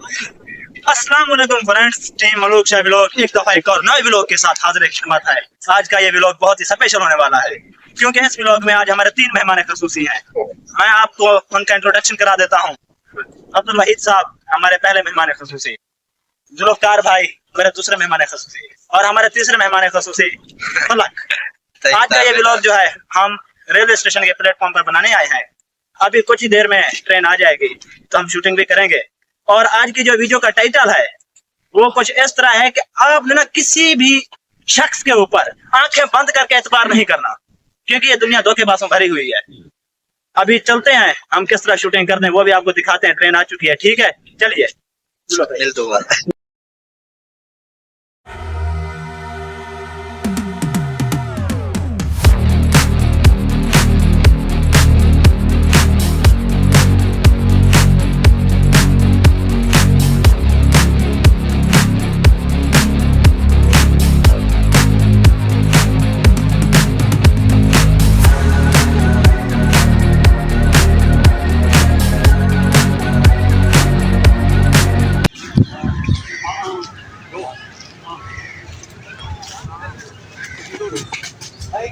अस्सलाम वालेकुम friends, team malloc Shah वैलोग एक दफा एक और नए वैलोग के साथ हाजिर खिदमत है। आज का ये वैलोग बहुत ही स्पेशल होने वाला है क्योंकि इस वैलोग में आज हमारे 3 मेहमान खसूसी हैं। मैं आपको उनका इंट्रोडक्शन करा देता हूँ। अब्दुल वहीद साहब हमारे पहले मेहमान खसूसी, जुल्फकार भाई मेरे दूसरे मेहमान खसूसी, और हमारे तीसरे मेहमान खसूसी मलक। आज का ये वैलोग जो है हम रेलवे स्टेशन के प्लेटफॉर्म पर बनाने आए हैं। अभी कुछ ही देर में ट्रेन आ जाएगी तो हम शूटिंग भी करेंगे। और आज की जो वीडियो का टाइटल है वो कुछ इस तरह है कि आपने ना किसी भी शख्स के ऊपर आंखें बंद करके एतबार नहीं करना, क्योंकि ये दुनिया धोखेबाजों भरी हुई है। अभी चलते हैं, हम किस तरह शूटिंग करते हैं वो भी आपको दिखाते हैं। ट्रेन आ चुकी है, ठीक है, चलिए।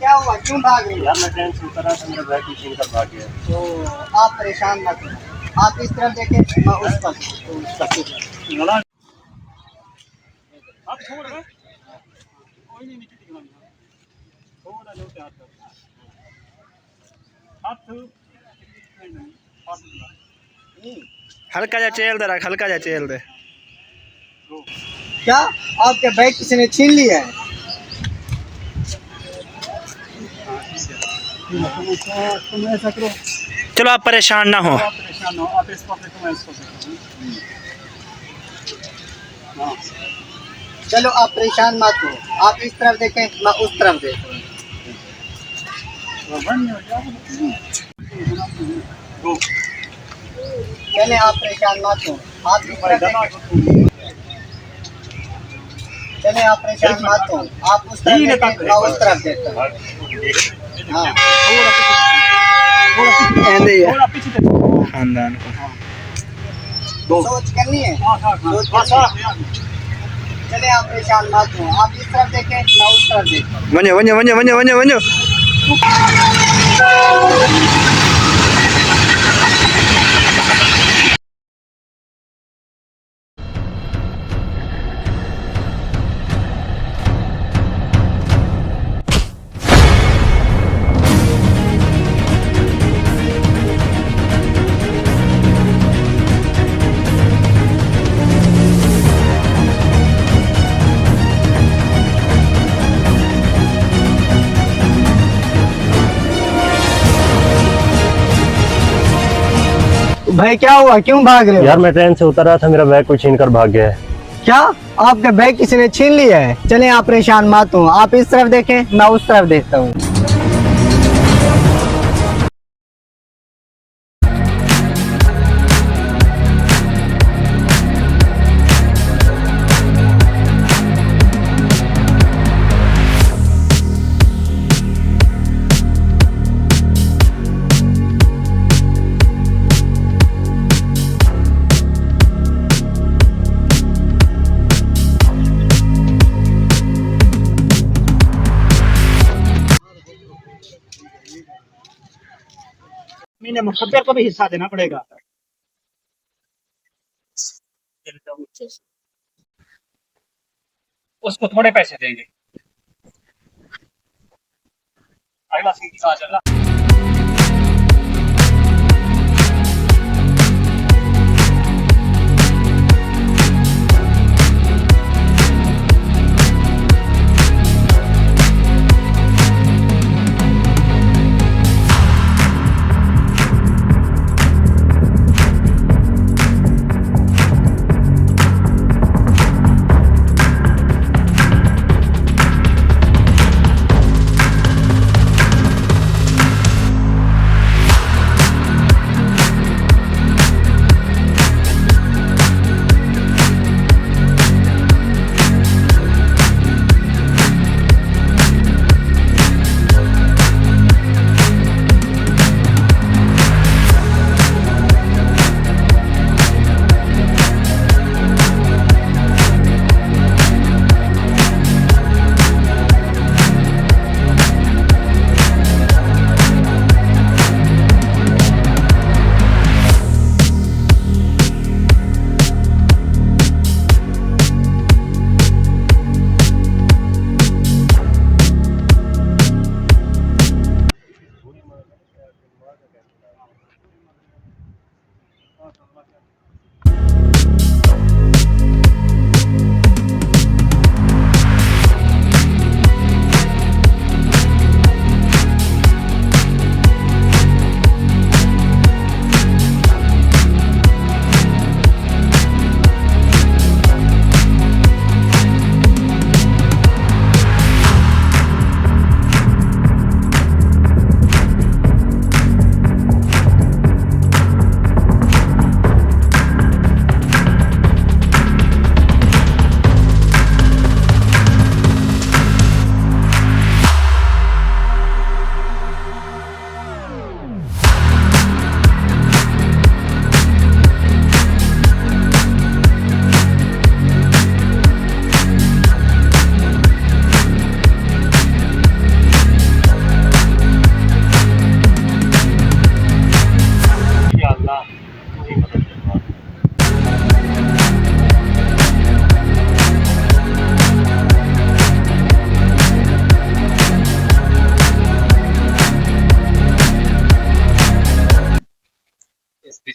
क्या हुआ, क्यों भाग रही यार मैं ट्रेन से उतरा था, मेरा बैग पीछे कर भाग गया। तो आप परेशान मत हो, आप इस तरफ देखें, मैं उस तरफ। हल्का जा चेल दे रहा, हल्का जा चेल दे। क्या आपके बैग किसी ने छीन लिया है? तुम ऐसा करो, चलो आप परेशान ना हो। परेशान हो, आप इसको मैं इसको। चलो आप परेशान मत हो, आप इस तरफ देखें, मैं उस तरफ देखूँ। चले आप परेशान मत हो, आप इस तरफ देखें। चले आप परेशान मत हो, आप उस तरफ देखें, मैं उस तरफ देखता हूँ। हाँ, खानदान को सोच करनी है, चले आप परेशान मत हो, आप इस तरफ देखें, मैं उस तरफ देखता हूँ। वंजो वंजो वंजो वंजो वंजो वंजो। भाई क्या हुआ, क्यों भाग रहे हो? यार मैं ट्रेन से उतरा था, मेरा बैग कोई छीन कर भाग गया है। क्या आपका बैग किसी ने छीन लिया है? चले आप परेशान मत हो, आप इस तरफ देखें, मैं उस तरफ देखता हूँ। मैंने मुखद्दर को भी हिस्सा देना पड़ेगा। उसको थोड़े पैसे देंगे। अगला सीट आ चला।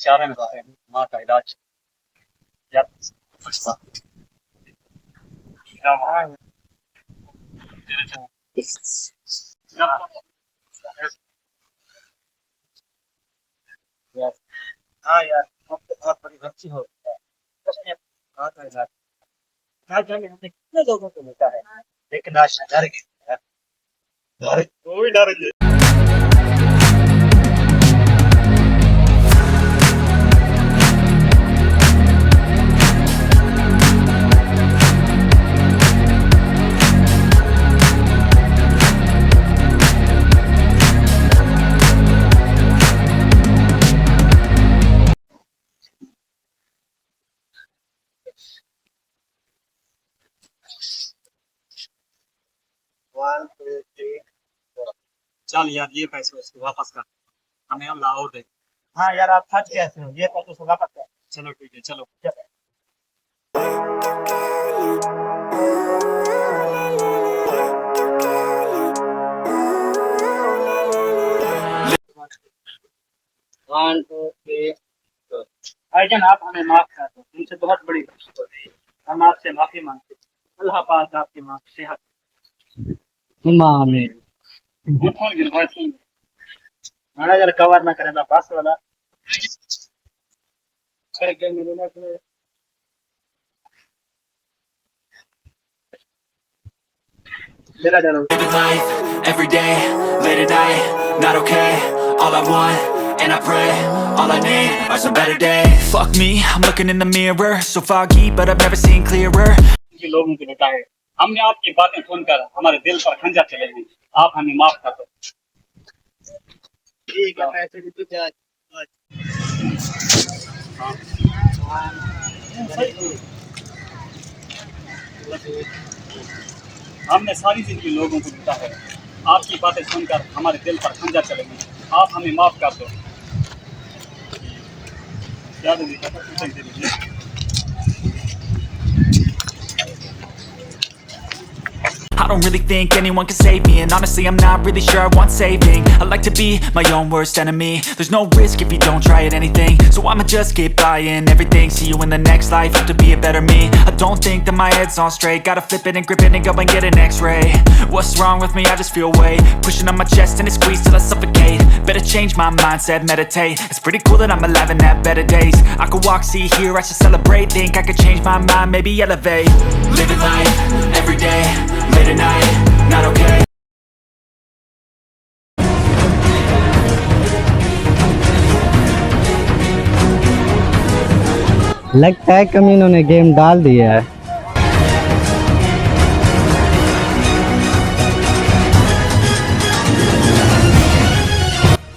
बेचारे में है माँ का इलाज यार हाँ यार अब तो बहुत बड़ी गलती हो गई है उसने माँ का इलाज ना जाने हमने कितने लोगों को मिलता है लेकिन आज मैं डर गया यार डर गया चल यार ये पैसे उसको वापस कर हमें हम लाहौर दे हाँ यार आप फंस गए थे ये पैसे उसको वापस कर चलो ठीक है चलो भाईजान आप हमें माफ कर दो तुमसे बहुत बड़ी गलती हो गई हम आपसे माफी मांगते हैं अल्लाह पाक आपकी माँ की सेहत आमीन मैनेजर कवर ना करेगा बस वाला मेरा डरो Living life, every day, late at night, not okay. All I want, and I pray, all I need are some better days. Fuck me, I'm looking in the mirror, so foggy, but I've never seen clearer. लोगों को लुटा है हमने आपकी बातें सुनकर हमारे दिल पर खंजर चले गए आप हमें माफ कर दो ठीक है पैसे भी तो हमने सारी जिंदगी लोगों को लुटा है आपकी बातें सुनकर हमारे दिल पर खंजर चले गए आप हमें माफ कर दो क्या I don't really think anyone can save me, and honestly I'm not really sure I want saving. I like to be my own worst enemy. There's no risk if you don't try at anything, so I'ma just keep buying everything. See you in the next life, hope to be a better me. I don't think that my head's on straight, gotta flip it and grip it and go and get an x-ray. What's wrong with me? I just feel weight pushing on my chest and it squeezes till I suffocate. Better change my mindset, meditate. It's pretty cool that I'm alive and have better days. I could walk, see, hear, I should celebrate. Think I could change my mind, maybe elevate. Living life, every day, late at night, not okay. लगता है कमीनों ने game डाल दिया है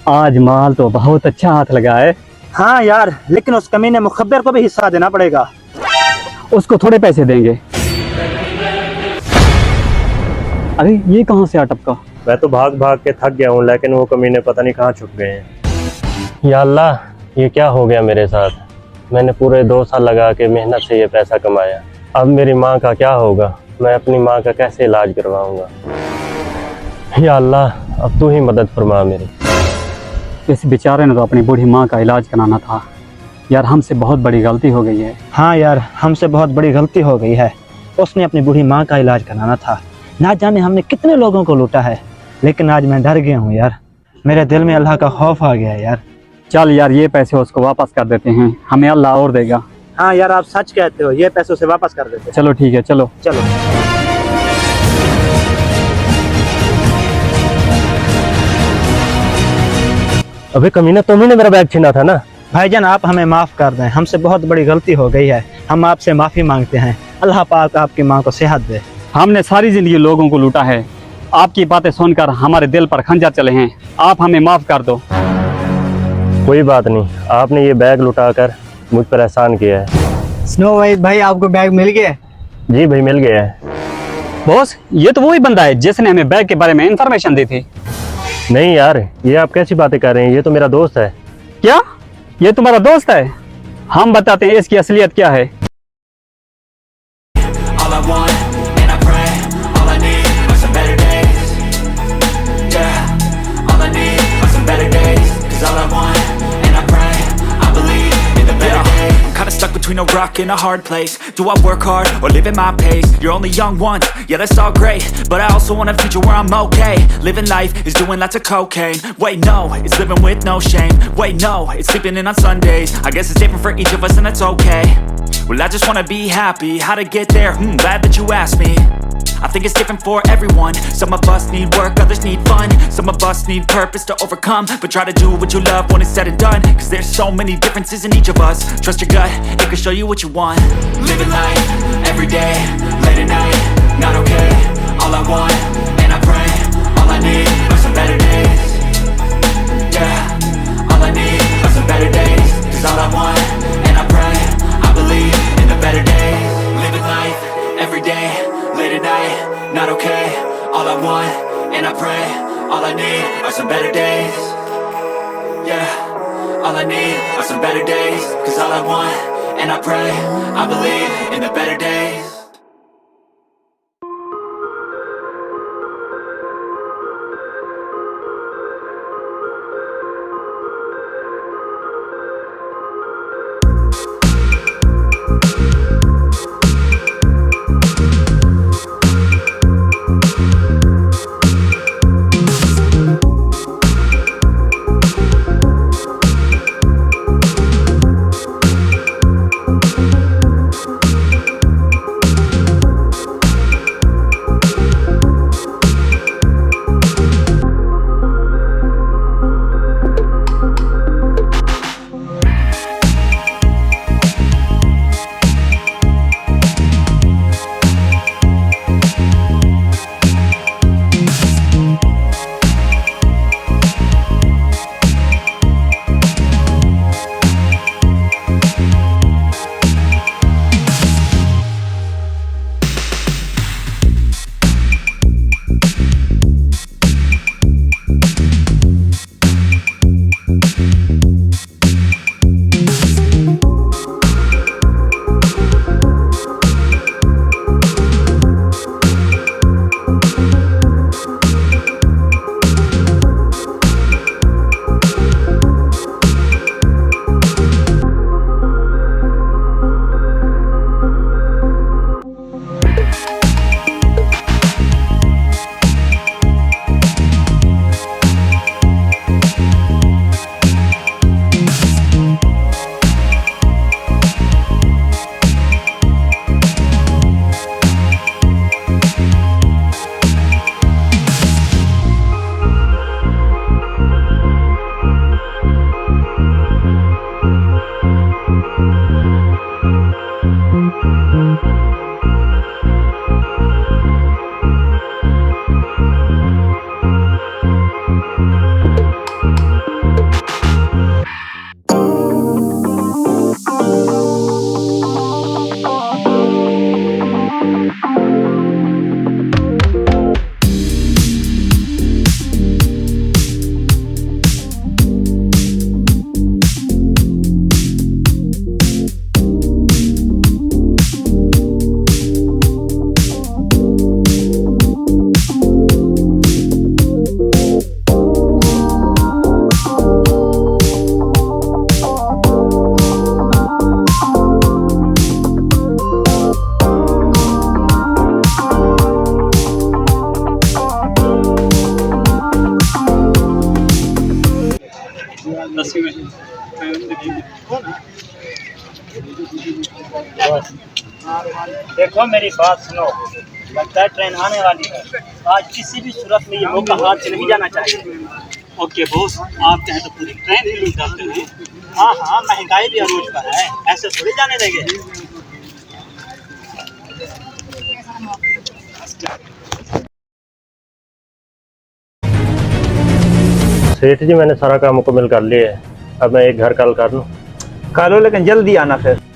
आज माल तो बहुत अच्छा हाथ लगा है हाँ यार लेकिन उस कमीने मुखब्बिर को भी हिस्सा देना पड़ेगा उसको थोड़े पैसे देंगे अरे ये कहाँ से आ टपका मैं तो भाग भाग के थक गया हूँ लेकिन वो कमीने पता नहीं कहाँ छुप गए हैं या अल्लाह ये क्या हो गया मेरे साथ मैंने पूरे 2 साल लगा के मेहनत से ये पैसा कमाया अब मेरी माँ का क्या होगा मैं अपनी माँ का कैसे इलाज करवाऊंगा या अल्लाह अब तू ही मदद फरमा मेरी इस बेचारे ने तो अपनी बूढ़ी माँ का इलाज कराना था यार हमसे बहुत बड़ी गलती हो गई है हाँ यार हमसे बहुत बड़ी गलती हो गई है उसने अपनी बूढ़ी माँ का इलाज कराना था ना जाने हमने कितने लोगों को लूटा है लेकिन आज मैं डर गया हूँ यार मेरे दिल में अल्लाह का खौफ आ गया है यार चल यार ये पैसे उसको वापस कर देते हैं हमें अल्लाह और देगा हाँ यार आप सच कहते हो ये पैसे उसे वापस कर देते चलो ठीक है चलो चलो अबे कमीना तुम ही ने मेरा बैग छीना था ना भाईजान आप हमें माफ कर दें हमसे बहुत बड़ी गलती हो गई है हम आपसे माफी मांगते हैं अल्लाह पाक आपकी माँ को सेहत दे हमने सारी जिंदगी लोगों को लूटा है आपकी बातें सुनकर हमारे दिल पर खंजर चले हैं आप हमें माफ कर दो कोई बात नहीं आपने ये बैग लुटाकर मुझ पर एहसान किया है स्नो वाइट भाई आपको बैग मिल गया जी भाई मिल गया है बॉस ये तो वही बंदा है जिसने हमें बैग के बारे में इंफॉर्मेशन दी थी नहीं यार ये आप कैसी बातें कर रहे हैं ये तो मेरा दोस्त है क्या ये तुम्हारा दोस्त है हम बताते हैं इसकी असलियत क्या है All I want, and I pray, all I need are some better days. Yeah, all I need are some better days. 'Cause all I want, and I pray, I believe between a rock and a hard place. Do I work hard or live at my pace? You're only young once, yeah that's all great, but I also want a future where I'm okay. Living life is doing lots of cocaine. Wait no, it's living with no shame. Wait no, it's sleeping in on Sundays. I guess it's different for each of us and that's okay. Well I just wanna be happy, how to get there? Glad that you asked me. I think it's different for everyone. Some of us need work, others need fun. Some of us need purpose to overcome. But try to do what you love when it's said and done, cause there's so many differences in each of us. Trust your gut, it can show you what you want. Living life, every day, late at night, not okay. All I want, and I pray, all I need are some better days. Yeah, all I need are some better days. Cause all I want, and I pray, I believe in the better days. Living life, every day, late at night, not okay. All I want, and I pray, all I need are some better days. Yeah, all I need are some better days. Cause all I want, and I pray, I believe in the better days. देखो मेरी बात सुनो, लगता है train आने वाली है। आज किसी भी सूरत में ये मौका हाथ से नहीं जाना चाहिए। ओके बॉस, आप कहें तो पूरी ट्रेन ही लूट जाते हैं। हाँ हाँ, महंगाई भी अरूज पर है, ऐसे थोड़ी जाने देंगे। सेठ जी, मैंने सारा काम मुकम्मल कर लिया है। अब मैं एक घर कॉल कर लूँ? कर लो, लेकिन जल्दी आना फिर।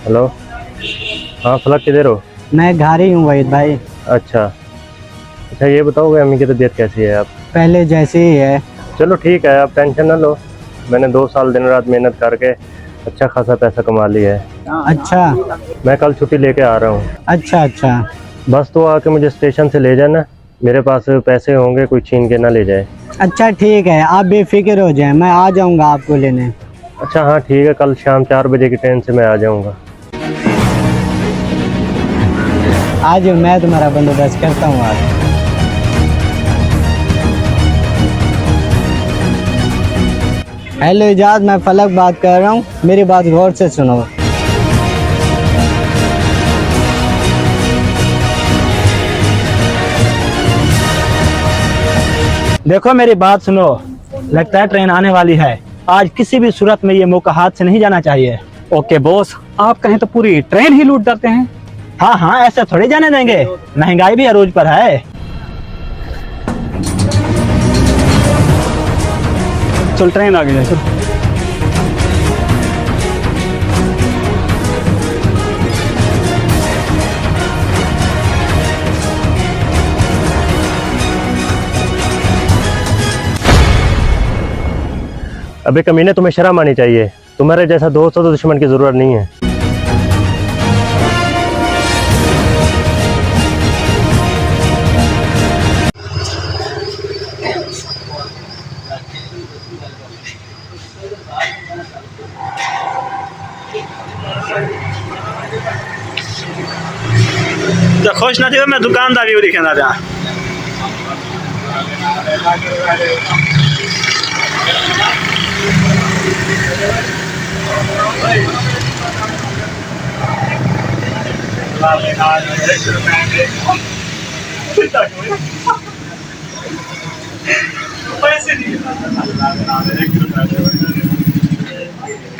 हेलो, हाँ फलक, किधर हो? मैं घर ही हूँ वहीद भाई। अच्छा, ये बताओगे अम्मी की तबीयत कैसी है? आप पहले जैसे ही है। चलो ठीक है, आप टेंशन ना लो। मैंने 2 साल दिन रात मेहनत करके अच्छा खासा पैसा कमा लिया है। अच्छा, मैं कल छुट्टी लेके आ रहा हूँ। अच्छा अच्छा। बस तो आके मुझे स्टेशन से ले जाना, मेरे पास पैसे होंगे, कोई छीन के ना ले जाए। अच्छा ठीक है, आप बेफिक्र हो जाएं, मैं आ जाऊंगा आपको लेने। अच्छा हाँ ठीक है, कल शाम 4 बजे की ट्रेन से मैं आ जाऊंगा। आज मैं तुम्हारा बंदोबस्त करता हूँ आज। हेलो इजाज, मैं फलक बात कर रहा हूँ, मेरी बात गौर से सुनो। देखो मेरी बात सुनो, लगता है ट्रेन आने वाली है। आज किसी भी सूरत में ये मौका हाथ से नहीं जाना चाहिए। ओके बॉस, आप कहें तो पूरी ट्रेन ही लूट डालते हैं। हाँ हाँ, ऐसे थोड़ी जाने देंगे, महंगाई भी अरूज पर है। चल ट्रेन आ गई है, चल। अबे कमीने, तुम्हें शर्म आनी चाहिए। तुम्हारे जैसा दोस्त हो तो दुश्मन की जरूरत नहीं है। तो खुश ना थी मैं दुकानदारी दिखेना था।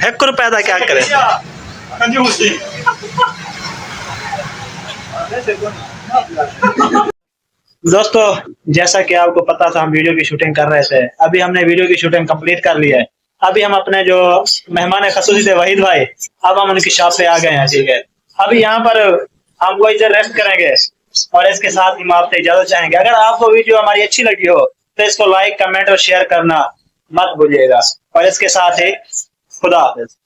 एक रुपए था क्या करे। दोस्तों, जैसा कि आपको पता था हम वीडियो की शूटिंग कर रहे थे। अभी हमने वीडियो की शूटिंग कंप्लीट कर ली है। अभी हम अपने जो मेहमान खसूसी थे वहीद भाई, अब हम उनकी शॉप पे आ गए हैं। ठीक है, अभी यहाँ पर हम कोई देर रेस्ट करेंगे और इसके साथ ही हम आपसे इजाजत चाहेंगे। अगर आपको वीडियो हमारी अच्छी लगी हो तो इसको लाइक, कमेंट और शेयर करना मत भूलिएगा। और इसके साथ ही खुदा हाफिज।